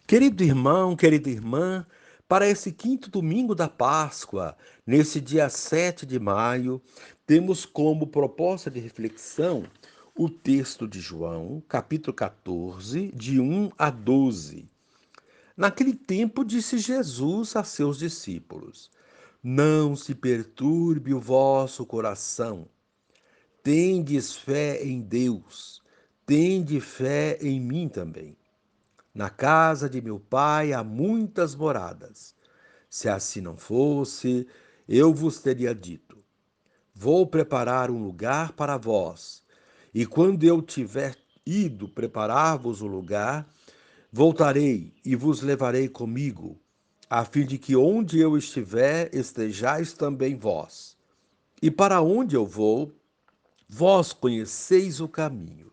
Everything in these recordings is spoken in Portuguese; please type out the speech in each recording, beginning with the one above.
Querido irmão, querida irmã, para esse quinto domingo da Páscoa, nesse dia 7 de maio, temos como proposta de reflexão o texto de João, capítulo 14, de 1 a 12. Naquele tempo disse Jesus a seus discípulos: Não se perturbe o vosso coração. Tendes fé em Deus, tende fé em mim também. Na casa de meu pai há muitas moradas. Se assim não fosse, eu vos teria dito: Vou preparar um lugar para vós. E quando eu tiver ido preparar-vos o lugar, voltarei e vos levarei comigo, a fim de que onde eu estiver, estejais também vós. E para onde eu vou, vós conheceis o caminho.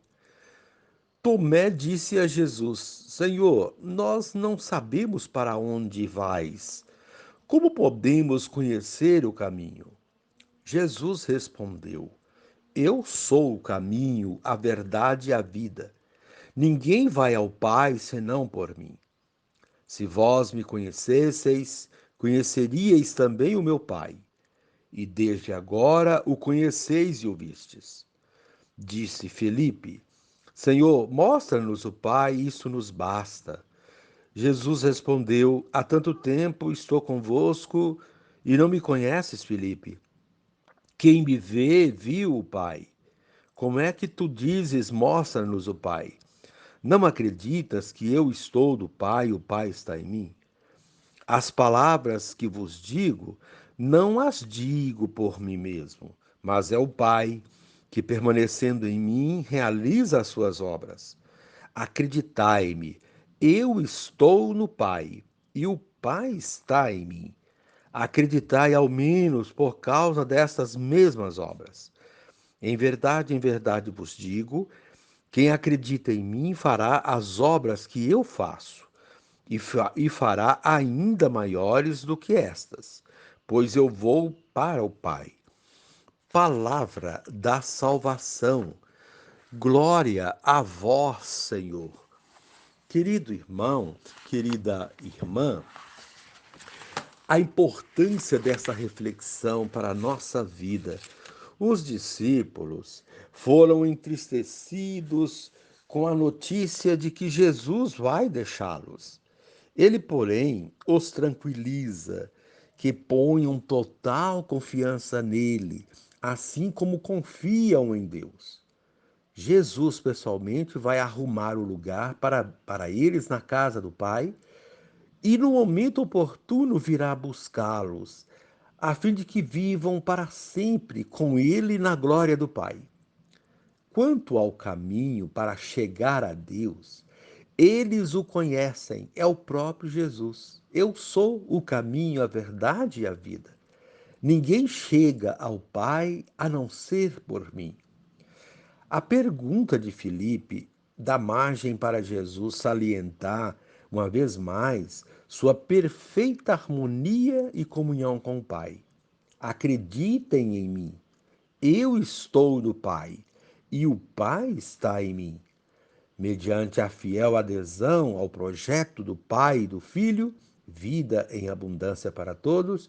Tomé disse a Jesus: Senhor, nós não sabemos para onde vais. Como podemos conhecer o caminho? Jesus respondeu: Eu sou o caminho, a verdade e a vida. Ninguém vai ao Pai senão por mim. Se vós me conhecesseis, conheceríeis também o meu Pai. E desde agora o conheceis e o vistes. Disse Felipe: Senhor, mostra-nos o Pai, isso nos basta. Jesus respondeu: Há tanto tempo estou convosco e não me conheces, Felipe. Quem me vê, viu o Pai. Como é que tu dizes, mostra-nos o Pai? Não acreditas que eu estou do Pai e o Pai está em mim? As palavras que vos digo, não as digo por mim mesmo, mas é o Pai que, permanecendo em mim, realiza as suas obras. Acreditai-me, eu estou no Pai e o Pai está em mim. Acreditai ao menos por causa destas mesmas obras. Em verdade vos digo, quem acredita em mim fará as obras que eu faço, e fará ainda maiores do que estas, pois eu vou para o Pai. Palavra da salvação. Glória a vós, Senhor. Querido irmão, querida irmã, a importância dessa reflexão para a nossa vida. Os discípulos foram entristecidos com a notícia de que Jesus vai deixá-los. Ele, porém, os tranquiliza, que ponham total confiança nele, assim como confiam em Deus. Jesus, pessoalmente, vai arrumar o lugar para eles na casa do Pai e, no momento oportuno, virá buscá-los, a fim de que vivam para sempre com Ele na glória do Pai. Quanto ao caminho para chegar a Deus, eles o conhecem, é o próprio Jesus. Eu sou o caminho, a verdade e a vida. Ninguém chega ao Pai a não ser por mim. A pergunta de Filipe dá margem para Jesus salientar, uma vez mais, sua perfeita harmonia e comunhão com o Pai. Acreditem em mim. Eu estou no Pai e o Pai está em mim. Mediante a fiel adesão ao projeto do Pai e do Filho, vida em abundância para todos,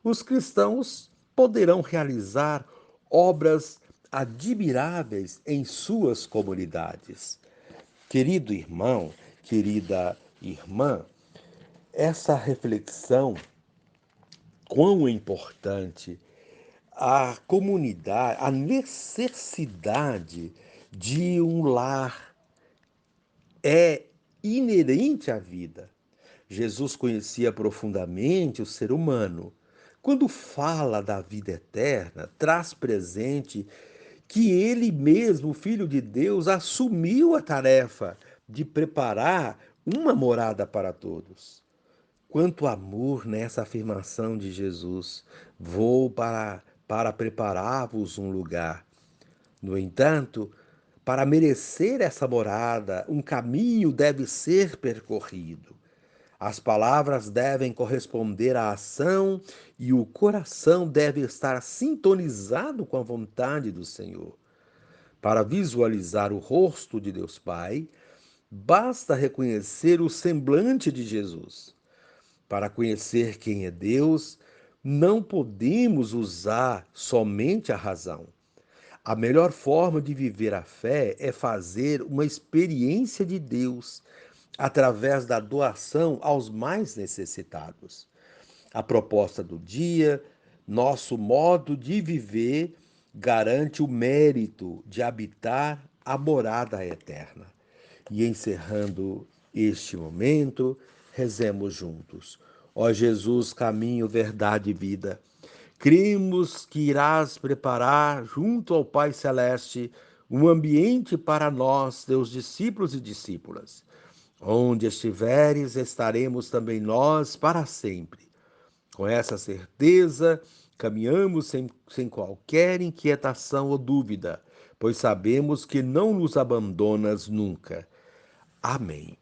os cristãos poderão realizar obras admiráveis em suas comunidades. Querido irmão, querida irmã, essa reflexão, quão importante a comunidade, a necessidade de um lar é inerente à vida. Jesus conhecia profundamente o ser humano. Quando fala da vida eterna, traz presente que ele mesmo, o Filho de Deus, assumiu a tarefa de preparar uma morada para todos. Quanto amor nessa afirmação de Jesus: Vou para preparar-vos um lugar. No entanto, para merecer essa morada, um caminho deve ser percorrido. As palavras devem corresponder à ação e o coração deve estar sintonizado com a vontade do Senhor. Para visualizar o rosto de Deus Pai, Basta reconhecer o semblante de Jesus. Para conhecer quem é Deus, não podemos usar somente a razão. A melhor forma de viver a fé é fazer uma experiência de Deus através da doação aos mais necessitados. A proposta do dia, nosso modo de viver, garante o mérito de habitar a morada eterna. E encerrando este momento, rezemos juntos. Ó Jesus, caminho, verdade e vida, cremos que irás preparar junto ao Pai Celeste um ambiente para nós, teus discípulos e discípulas. Onde estiveres, estaremos também nós para sempre. Com essa certeza, caminhamos sem qualquer inquietação ou dúvida, pois sabemos que não nos abandonas nunca. Amém.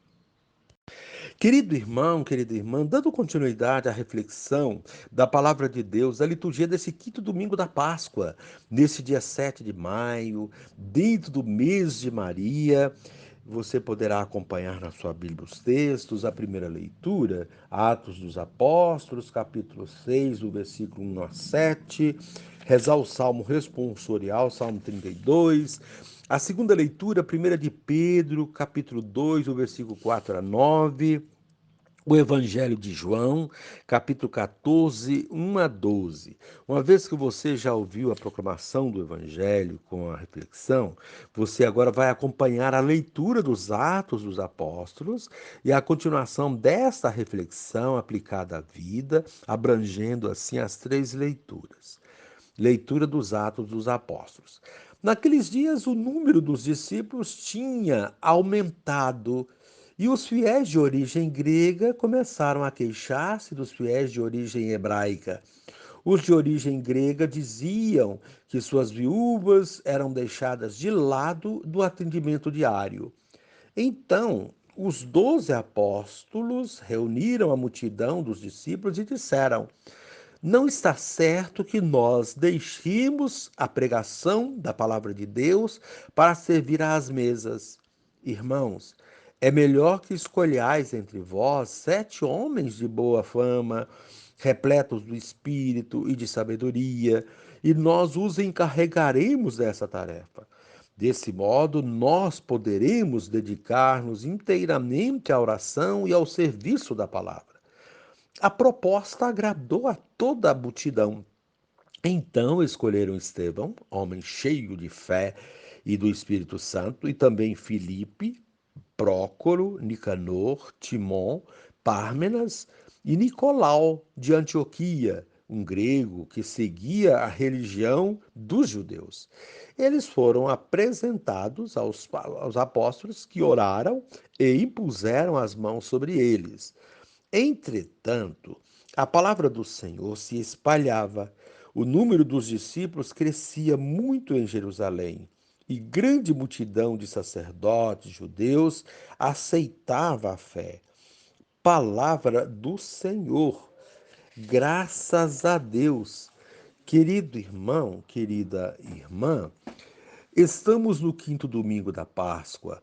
Querido irmão, querida irmã, dando continuidade à reflexão da palavra de Deus, da liturgia desse quinto domingo da Páscoa, nesse dia 7 de maio, dentro do mês de Maria, você poderá acompanhar na sua Bíblia os textos, a primeira leitura, Atos dos Apóstolos, capítulo 6, do versículo 1 a 7, rezar o Salmo responsorial, Salmo 32, a segunda leitura, primeira de Pedro, capítulo 2, do versículo 4 a 9, o Evangelho de João, capítulo 14, 1 a 12. Uma vez que você já ouviu a proclamação do Evangelho com a reflexão, você agora vai acompanhar a leitura dos Atos dos Apóstolos e a continuação desta reflexão aplicada à vida, abrangendo assim as três leituras. Leitura dos Atos dos Apóstolos. Naqueles dias, o número dos discípulos tinha aumentado e os fiéis de origem grega começaram a queixar-se dos fiéis de origem hebraica. Os de origem grega diziam que suas viúvas eram deixadas de lado do atendimento diário. Então, os 12 apóstolos reuniram a multidão dos discípulos e disseram: não está certo que nós deixemos a pregação da palavra de Deus para servir às mesas. Irmãos, é melhor que escolhais entre vós 7 homens de boa fama, repletos do espírito e de sabedoria, e nós os encarregaremos dessa tarefa. Desse modo, nós poderemos dedicar-nos inteiramente à oração e ao serviço da palavra. A proposta agradou a toda a multidão. Então escolheram Estevão, homem cheio de fé e do Espírito Santo, e também Filipe, Prócoro, Nicanor, Timon, Pármenas e Nicolau de Antioquia, um grego que seguia a religião dos judeus. Eles foram apresentados aos apóstolos que oraram e impuseram as mãos sobre eles. Entretanto, a palavra do Senhor se espalhava, o número dos discípulos crescia muito em Jerusalém, e grande multidão de sacerdotes judeus aceitava a fé. Palavra do Senhor. Graças a Deus. Querido irmão, querida irmã, estamos no quinto domingo da Páscoa.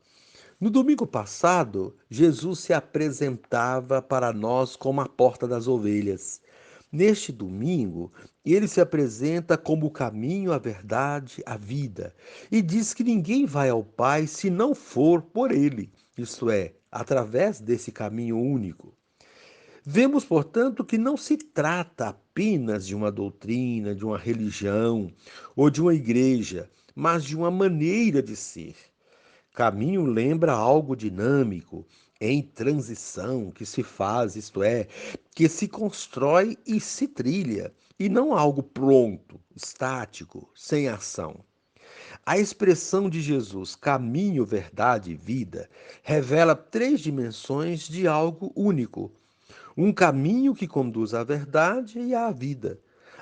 No domingo passado, Jesus se apresentava para nós como a porta das ovelhas. Neste domingo, ele se apresenta como o caminho, a verdade, a vida, e diz que ninguém vai ao Pai se não for por ele, isto é, através desse caminho único. Vemos, portanto, que não se trata apenas de uma doutrina, de uma religião ou de uma igreja, mas de uma maneira de ser. Caminho lembra algo dinâmico, em transição, que se faz, isto é, que se constrói e se trilha, e não algo pronto, estático, sem ação. A expressão de Jesus, caminho, verdade e vida, revela três dimensões de algo único. Um caminho que conduz à verdade e à vida.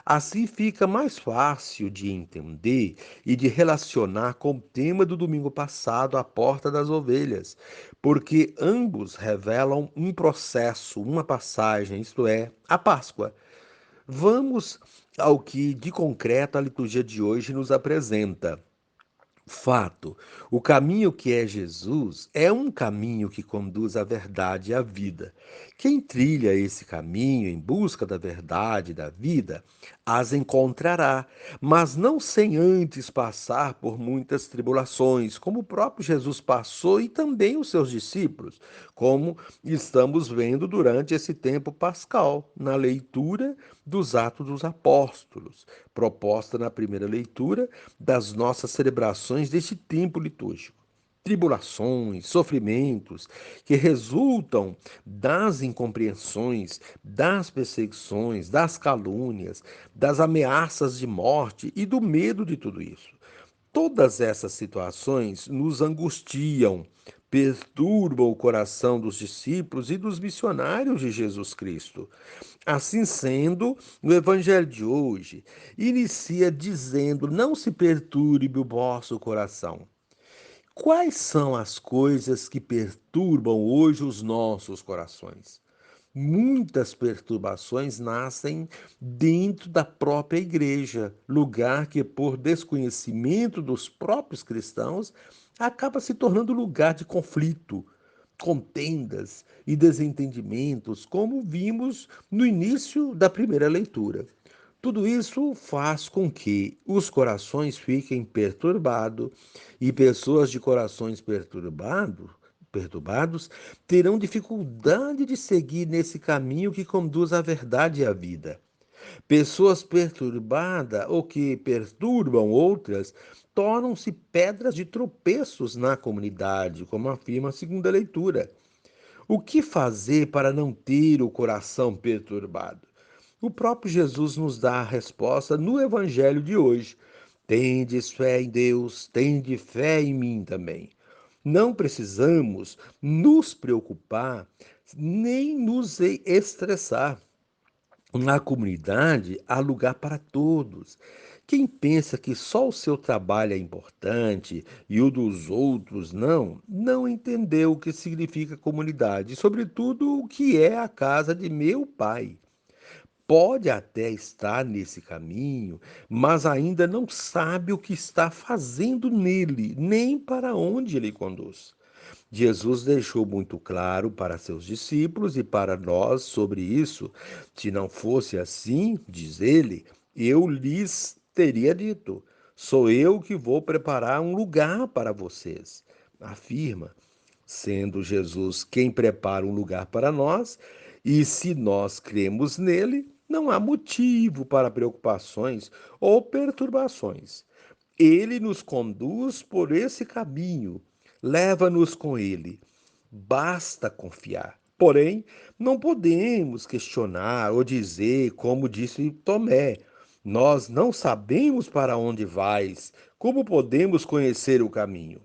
Assim fica mais fácil de entender e de relacionar com o tema do domingo passado, a porta das ovelhas, porque ambos revelam um processo, uma passagem, isto é, a Páscoa. Vamos ao que de concreto a liturgia de hoje nos apresenta. Fato, o caminho que é Jesus é um caminho que conduz à verdade e à vida. Quem trilha esse caminho em busca da verdade e da vida, as encontrará, mas não sem antes passar por muitas tribulações, como o próprio Jesus passou e também os seus discípulos, como estamos vendo durante esse tempo pascal, na leitura dos Atos dos Apóstolos, proposta na primeira leitura das nossas celebrações deste tempo litúrgico. Tribulações, sofrimentos que resultam das incompreensões, das perseguições, das calúnias, das ameaças de morte e do medo de tudo isso. Todas essas situações nos angustiam, perturbam o coração dos discípulos e dos missionários de Jesus Cristo. Assim sendo, no Evangelho de hoje, inicia dizendo: Não se perturbe o vosso coração. Quais são as coisas que perturbam hoje os nossos corações? Muitas perturbações nascem dentro da própria igreja, lugar que, por desconhecimento dos próprios cristãos, acaba se tornando lugar de conflito, contendas e desentendimentos, como vimos no início da primeira leitura. Tudo isso faz com que os corações fiquem perturbados e pessoas de corações perturbados terão dificuldade de seguir nesse caminho que conduz à verdade e à vida. Pessoas perturbadas ou que perturbam outras tornam-se pedras de tropeços na comunidade, como afirma a segunda leitura. O que fazer para não ter o coração perturbado? O próprio Jesus nos dá a resposta no Evangelho de hoje. Tendes fé em Deus, tende fé em mim também. Não precisamos nos preocupar nem nos estressar. Na comunidade, há lugar para todos. Quem pensa que só o seu trabalho é importante e o dos outros não entendeu o que significa comunidade, e, sobretudo, o que é a casa de meu pai. Pode até estar nesse caminho, mas ainda não sabe o que está fazendo nele, nem para onde ele conduz. Jesus deixou muito claro para seus discípulos e para nós sobre isso. Se não fosse assim, diz ele, eu lhes teria dito: sou eu que vou preparar um lugar para vocês. Afirma, sendo Jesus quem prepara um lugar para nós, e se nós cremos nele, não há motivo para preocupações ou perturbações. Ele nos conduz por esse caminho, leva-nos com ele. Basta confiar. Porém, não podemos questionar ou dizer, como disse Tomé, nós não sabemos para onde vais, como podemos conhecer o caminho?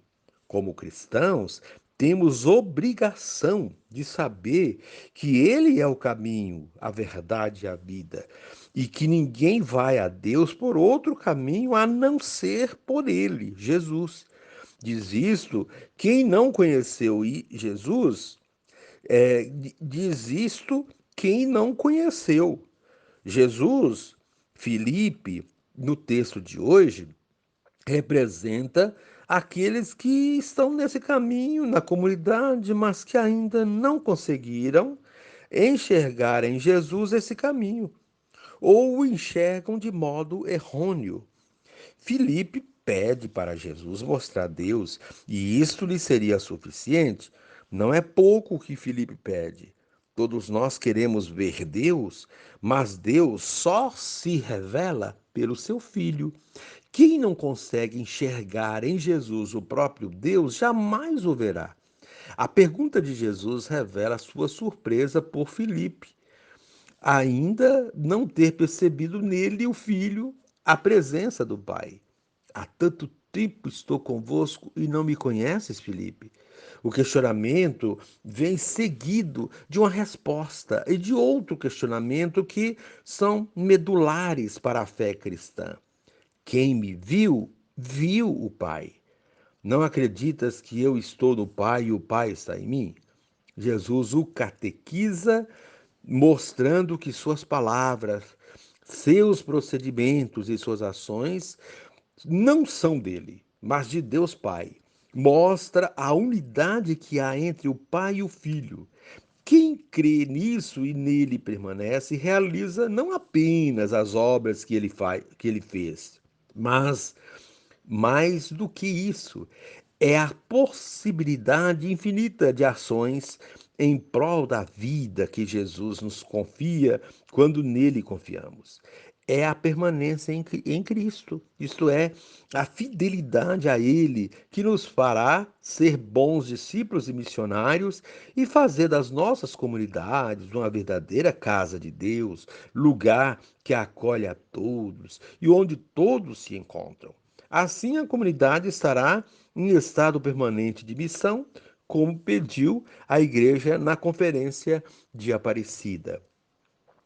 Como cristãos, temos obrigação de saber que Ele é o caminho, a verdade e a vida, e que ninguém vai a Deus por outro caminho a não ser por Ele, Jesus. Diz isto quem não conheceu Jesus, diz isto quem não conheceu Jesus. Filipe, no texto de hoje, representa aqueles que estão nesse caminho, na comunidade, mas que ainda não conseguiram enxergar em Jesus esse caminho, ou o enxergam de modo errôneo. Filipe pede para Jesus mostrar Deus, e isto lhe seria suficiente. Não é pouco o que Filipe pede. Todos nós queremos ver Deus, mas Deus só se revela pelo seu Filho. Quem não consegue enxergar em Jesus o próprio Deus, jamais o verá. A pergunta de Jesus revela sua surpresa por Filipe, ainda não ter percebido nele o Filho, a presença do Pai. Há tanto tempo estou convosco e não me conheces, Filipe? O questionamento vem seguido de uma resposta e de outro questionamento que são medulares para a fé cristã. Quem me viu, viu o Pai. Não acreditas que eu estou no Pai e o Pai está em mim? Jesus o catequiza, mostrando que suas palavras, seus procedimentos e suas ações não são dele, mas de Deus Pai. Mostra a unidade que há entre o Pai e o Filho. Quem crê nisso e nele permanece, realiza não apenas as obras que ele fez, mas mais do que isso, é a possibilidade infinita de ações em prol da vida que Jesus nos confia quando nele confiamos. É a permanência em Cristo, isto é, a fidelidade a Ele, que nos fará ser bons discípulos e missionários e fazer das nossas comunidades uma verdadeira casa de Deus, lugar que acolhe a todos e onde todos se encontram. Assim, a comunidade estará em estado permanente de missão, como pediu a igreja na Conferência de Aparecida.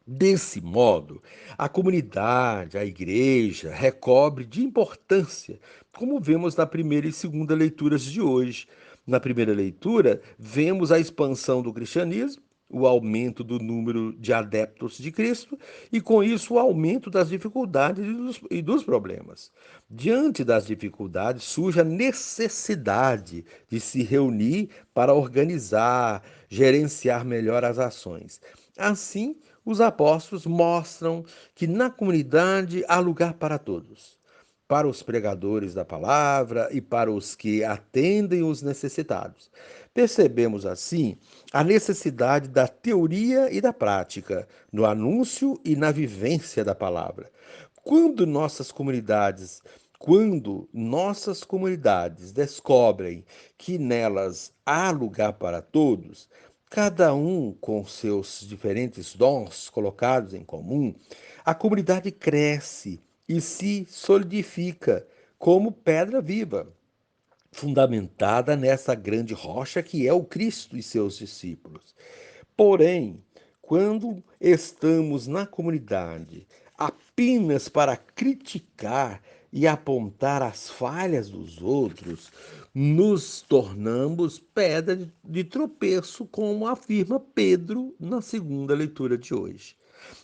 Desse modo, a comunidade, a igreja, recobre de importância, como vemos na primeira e segunda leituras de hoje. Na primeira leitura, vemos a expansão do cristianismo, o aumento do número de adeptos de Cristo e, com isso, o aumento das dificuldades e dos problemas. Diante das dificuldades, surge a necessidade de se reunir para organizar, gerenciar melhor as ações. Assim, os apóstolos mostram que na comunidade há lugar para todos, para os pregadores da palavra e para os que atendem os necessitados. Percebemos assim a necessidade da teoria e da prática, no anúncio e na vivência da palavra. Quando nossas comunidades quando nossas comunidades descobrem que nelas há lugar para todos, cada um com seus diferentes dons colocados em comum, a comunidade cresce e se solidifica como pedra viva, fundamentada nessa grande rocha que é o Cristo e seus discípulos. Porém, quando estamos na comunidade apenas para criticar e apontar as falhas dos outros, nos tornamos pedra de tropeço, como afirma Pedro na segunda leitura de hoje.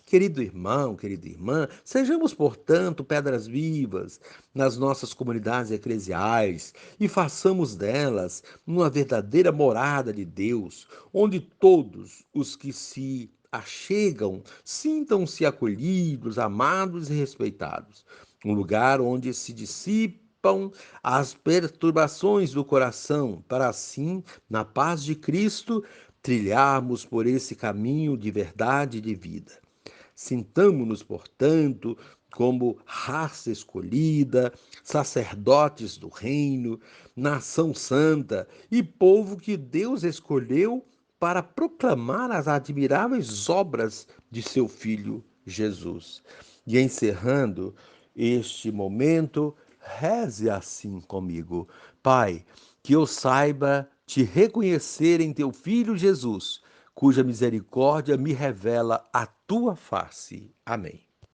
Querido irmão, querida irmã, sejamos, portanto, pedras vivas nas nossas comunidades eclesiais e façamos delas uma verdadeira morada de Deus, onde todos os que se achegam sintam-se acolhidos, amados e respeitados. Um lugar onde se dissipam as perturbações do coração, para assim, na paz de Cristo, trilharmos por esse caminho de verdade e de vida. Sintamo-nos, portanto, como raça escolhida, sacerdotes do reino, nação santa e povo que Deus escolheu para proclamar as admiráveis obras de seu Filho Jesus. E encerrando este momento, reze assim comigo: Pai, que eu saiba te reconhecer em teu Filho Jesus, cuja misericórdia me revela a tua face. Amém.